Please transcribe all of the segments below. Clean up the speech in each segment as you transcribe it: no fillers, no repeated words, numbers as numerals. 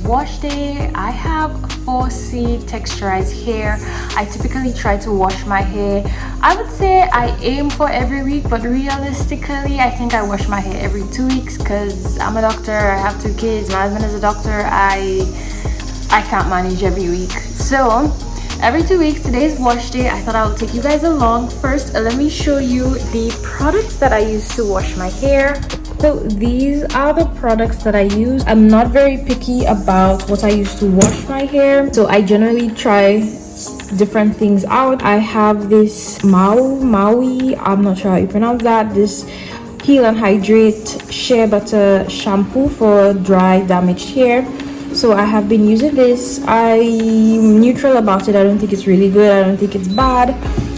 wash day. I have 4C texturized hair. I typically try to wash my hair, I would say I aim for every week, but realistically I think I wash my hair every 2 weeks because I'm a doctor, I have 2 kids, my husband is a doctor. I can't manage every week. So every 2 weeks, today's wash day. I thought I would take you guys along. First, let me show you the products that I use to wash my hair. So these are the products that I use. I'm not very picky about what I use to wash my hair, so I generally try different things out. I have this Maui, I'm not sure how you pronounce that, this Heal and Hydrate Shea Butter shampoo for dry damaged hair. So I have been using this. I'm neutral about it. I don't think it's really good, I don't think it's bad.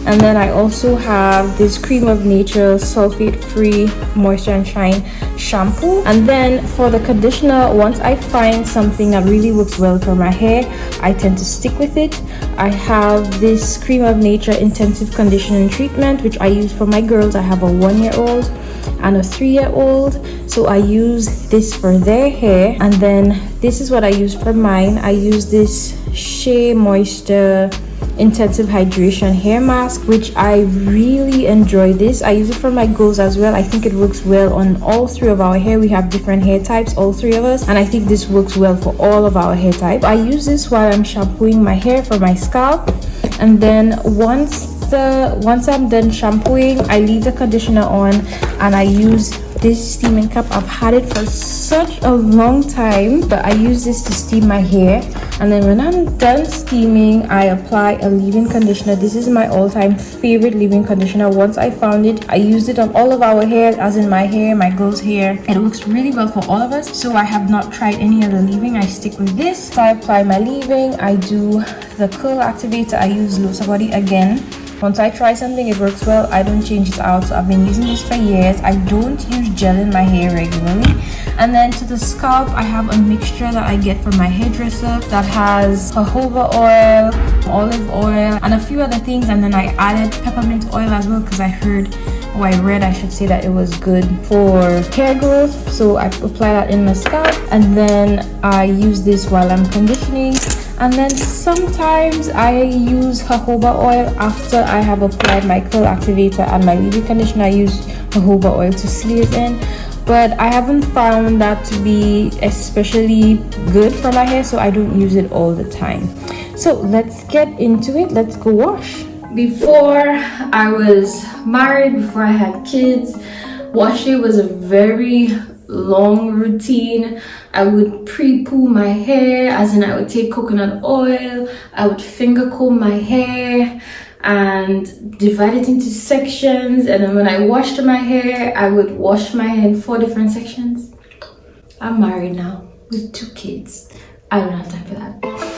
And then I also have this Cream of Nature sulfate free moisture and shine shampoo. And then for the conditioner, once I find something that really works well for my hair, I tend to stick with it. I have this Cream of Nature intensive conditioning treatment, which I use for my girls. I have a 1-year-old and a 3-year-old, so I use this for their hair. And then this is what I use for mine. I use this Shea Moisture intensive hydration hair mask, which I really enjoy. This I use it for my girls as well. I think it works well on all 3 of our hair. We have different hair types, all 3 of us, and I think this works well for all of our hair types. I use this while I'm shampooing my hair for my scalp, and then once I'm done shampooing, I leave the conditioner on and I use this steaming cup. I've had it for such a long time, but I use this to steam my hair. And then when I'm done steaming, I apply a leave-in conditioner. This is my all-time favorite leave-in conditioner. Once I found it, I used it on all of our hair, as in my hair, my girl's hair. It works really well for all of us, so I have not tried any other leave-in. I stick with this. So I apply my leave-in, I do the curl activator, I use Lucia Body again. Once I try something, it works well, I don't change it out. So I've been using this for years. I don't use gel in my hair regularly. And then to the scalp, I have a mixture that I get from my hairdresser that has jojoba oil, olive oil, and a few other things. And then I added peppermint oil as well because I read I should say that it was good for hair growth. So I apply that in my scalp, and then I use this while I'm conditioning. And then sometimes I use jojoba oil after I have applied my curl activator and my leave-in conditioner. I use jojoba oil to seal it in, but I haven't found that to be especially good for my hair, so I don't use it all the time. So let's get into it. Let's go wash. Before I was married, before I had kids, wash day was a very long routine. I would pre-poo my hair, as in I would take coconut oil, I would finger comb my hair and divide it into sections, and then when I washed my hair, I would wash my hair in 4 different sections. I'm married now with 2 kids. I don't have time for that.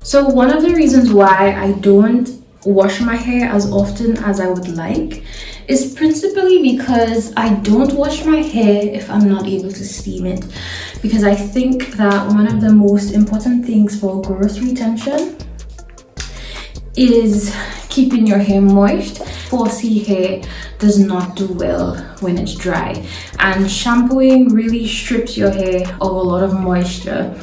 So one of the reasons why I don't wash my hair as often as I would like is principally because I don't wash my hair if I'm not able to steam it, because I think that one of the most important things for growth retention is keeping your hair moist. 4C hair does not do well when it's dry, and shampooing really strips your hair of a lot of moisture.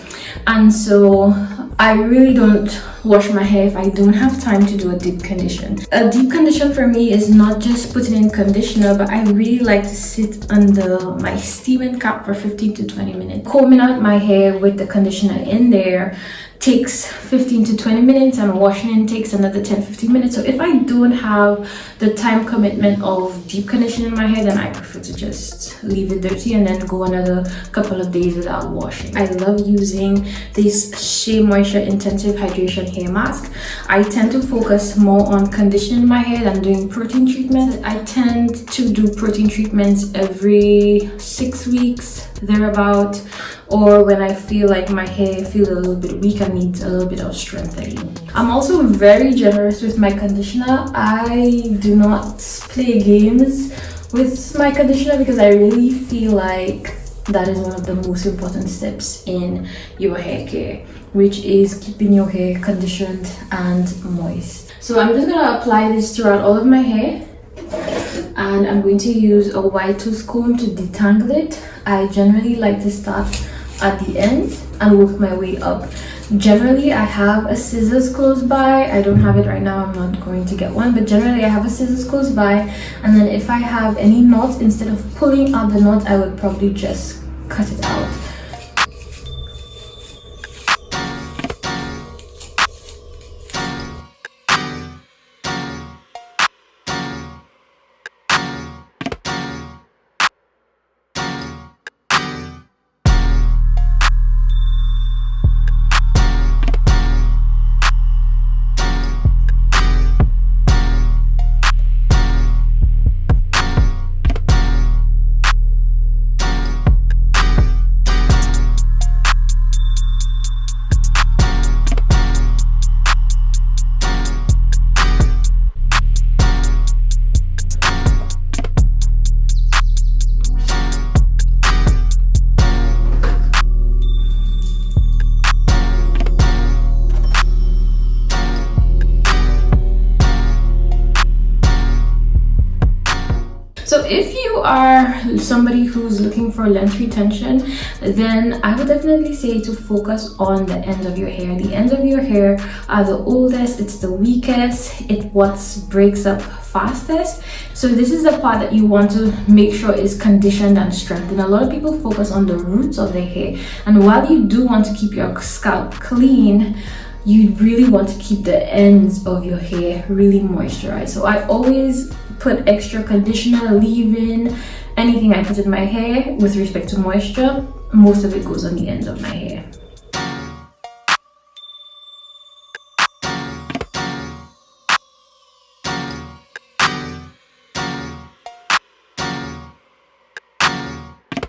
And so I really don't wash my hair if I don't have time to do a deep condition. A deep condition for me is not just putting in conditioner, but I really like to sit under my steaming cap for 15 to 20 minutes. Combing out my hair with the conditioner in there takes 15 to 20 minutes, and washing takes another 10-15 minutes. So if I don't have the time commitment of deep conditioning my hair, then I prefer to just leave it dirty and then go another couple of days without washing. I love using this Shea Moisture Intensive Hydration Hair Mask. I tend to focus more on conditioning my hair than doing protein treatments. I tend to do protein treatments every 6 weeks, thereabout, or when I feel like my hair feels a little bit weak and needs a little bit of strengthening. I'm also very generous with my conditioner. I do not play games with my conditioner because I really feel like that is one of the most important steps in your hair care, which is keeping your hair conditioned and moist. So I'm just gonna apply this throughout all of my hair, and I'm going to use a wide tooth comb to detangle it. I generally like to start at the end and work my way up. Generally, I have a scissors close by. I don't have it right now, I'm not going to get one, but generally I have a scissors close by, and then if I have any knots, instead of pulling out the knot, I would probably just cut it out. So if you are somebody who's looking for length retention, then I would definitely say to focus on the ends of your hair. The ends of your hair are the oldest, it's the weakest, it what breaks up fastest. So this is the part that you want to make sure is conditioned and strengthened. A lot of people focus on the roots of their hair, and while you do want to keep your scalp clean, you really want to keep the ends of your hair really moisturized. So I always put extra conditioner, leave-in, anything I put in my hair with respect to moisture, most of it goes on the ends of my hair.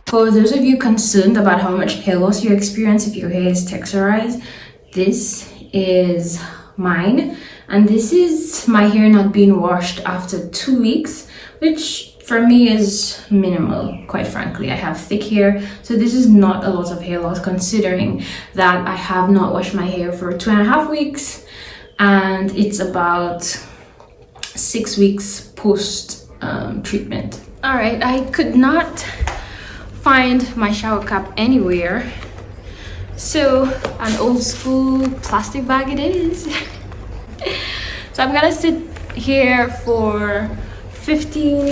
For those of you concerned about how much hair loss you experience if your hair is texturized, this is mine, and this is my hair not being washed after 2 weeks, which for me is minimal, quite frankly. I have thick hair, so this is not a lot of hair loss considering that I have not washed my hair for 2.5 weeks, and it's about 6 weeks post treatment. All right, I could not find my shower cap anywhere, so an old school plastic bag it is. So I'm gonna sit here for 15.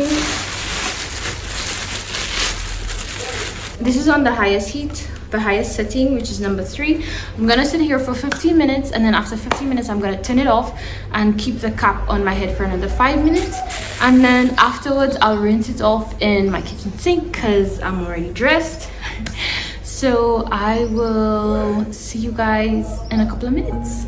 This is on the highest heat, the highest setting, which is number 3. I'm gonna sit here for 15 minutes, and then after 15 minutes I'm gonna turn it off and keep the cap on my head for another 5 minutes, and then afterwards I'll rinse it off in my kitchen sink because I'm already dressed. So I will see you guys in a couple of minutes.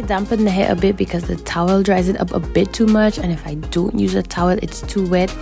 dampen the hair a bit because the towel dries it up a bit too much, and if I don't use a towel it's too wet.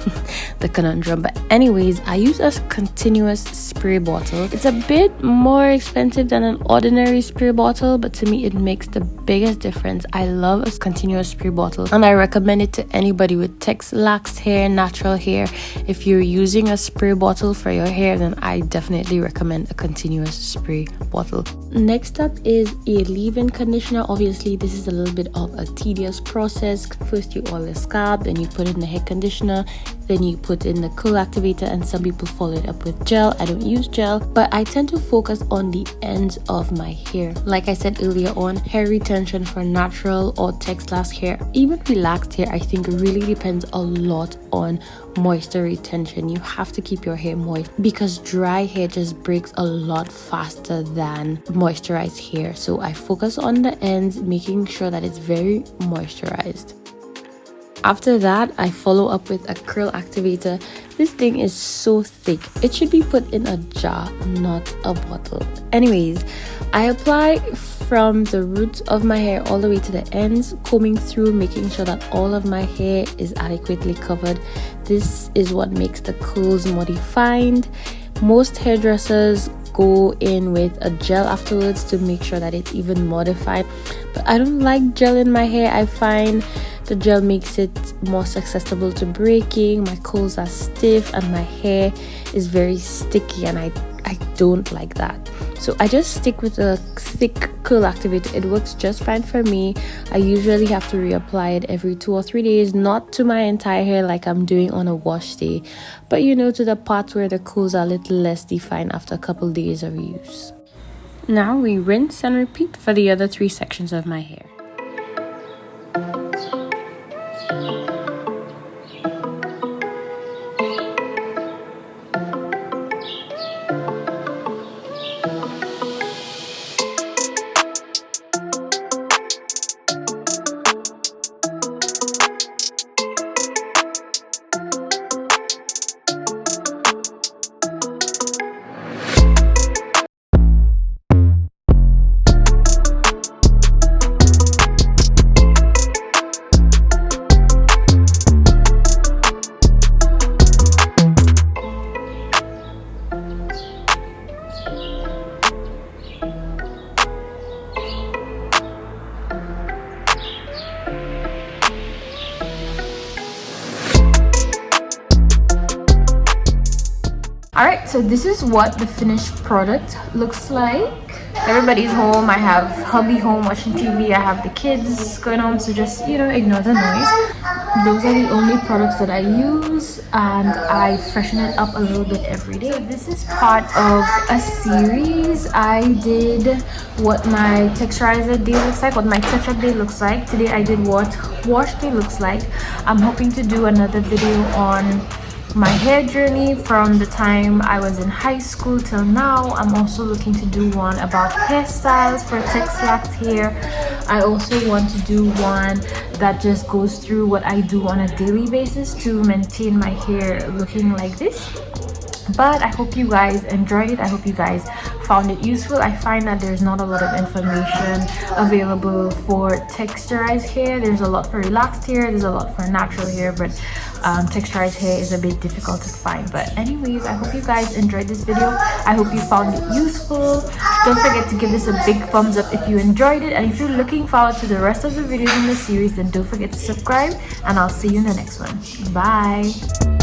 The conundrum. But anyways, I use a continuous spray bottle. It's a bit more expensive than an ordinary spray bottle, but to me it makes the biggest difference. I love a continuous spray bottle and I recommend it to anybody with lax hair, natural hair. If you're using a spray bottle for your hair, then I definitely recommend a continuous spray bottle. Next up is a leave-in conditioner. Obviously this is a little bit of a tedious process. First you oil the scalp, then you put in the hair conditioner, then you put in the curl activator, and some people follow it up with gel. I don't use gel, but I tend to focus on the ends of my hair. Like I said earlier on, hair retention for natural or lax hair, even relaxed hair, I think really depends a lot on moisture retention. You have to keep your hair moist because dry hair just breaks a lot faster than moisturized hair. So I focus on the ends, making sure that it's very moisturized. After that, I follow up with a curl activator. This thing is so thick. It should be put in a jar, not a bottle. Anyways, I apply from the roots of my hair all the way to the ends, combing through, making sure that all of my hair is adequately covered. This is what makes the curls more defined. Most hairdressers go in with a gel afterwards to make sure that it's even more defined, but I don't like gel in my hair. I find the gel makes it more susceptible to breaking. My curls are stiff and my hair is very sticky, and I don't like that. So I just stick with a thick curl activator. It works just fine for me. I usually have to reapply it every 2 or 3 days, not to my entire hair like I'm doing on a wash day, but you know, to the parts where the curls are a little less defined after a couple days of use. Now we rinse and repeat for the other 3 sections of my hair. Alright, so this is what the finished product looks like. Everybody's home. I have hubby home watching TV. I have the kids going home, so just, you know, ignore the noise. Those are the only products that I use, and I freshen it up a little bit every day. So this is part of a series. I did what my texturizer day looks like, what my touch-up day looks like. Today I did what wash day looks like. I'm hoping to do another video on my hair journey from the time I was in high school till now. I'm also looking to do one about hairstyles for lax hair. I also want to do one that just goes through what I do on a daily basis to maintain my hair looking like this. But I hope you guys enjoyed it. I hope you guys found it useful. I find that there's not a lot of information available for texturized hair. There's a lot for relaxed hair, there's a lot for natural hair, but texturized hair is a bit difficult to find. But anyways, I hope you guys enjoyed this video. I hope you found it useful. Don't forget to give this a big thumbs up if you enjoyed it, and if you're looking forward to the rest of the videos in the series, then don't forget to subscribe, and I'll see you in the next one. Bye.